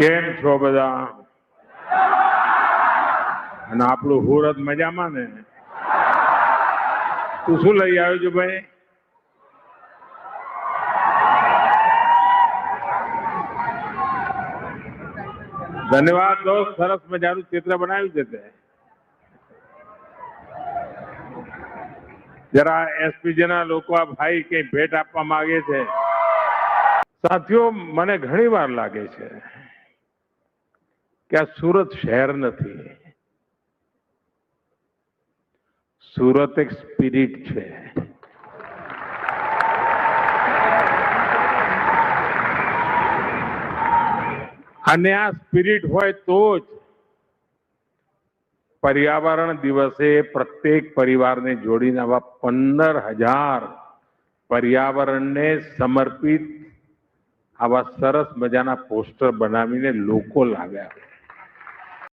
કેમ છો બધા? અને આપણું હુરત મજામાં ને? તું શું લઈ આવ્યો છું ભાઈ? ધન્યવાદ દોસ્ત, સરસ મજાનું ચિત્ર બનાવ્યું છે તે. જરા એસપીજી ના લોકો આ ભાઈ કઈ ભેટ આપવા માંગે છે. સાથીઓ, મને ઘણી વાર લાગે છે કે આ સુરત શહેર નથી, સુરત એક સ્પિરિટ છે. અને આ સ્પિરિટ હોય તો જ પર્યાવરણ દિવસે પ્રત્યેક પરિવારને જોડીને આવા 15,000 પર્યાવરણને સમર્પિત આવા સરસ મજાના પોસ્ટર બનાવીને લોકો લાવ્યા.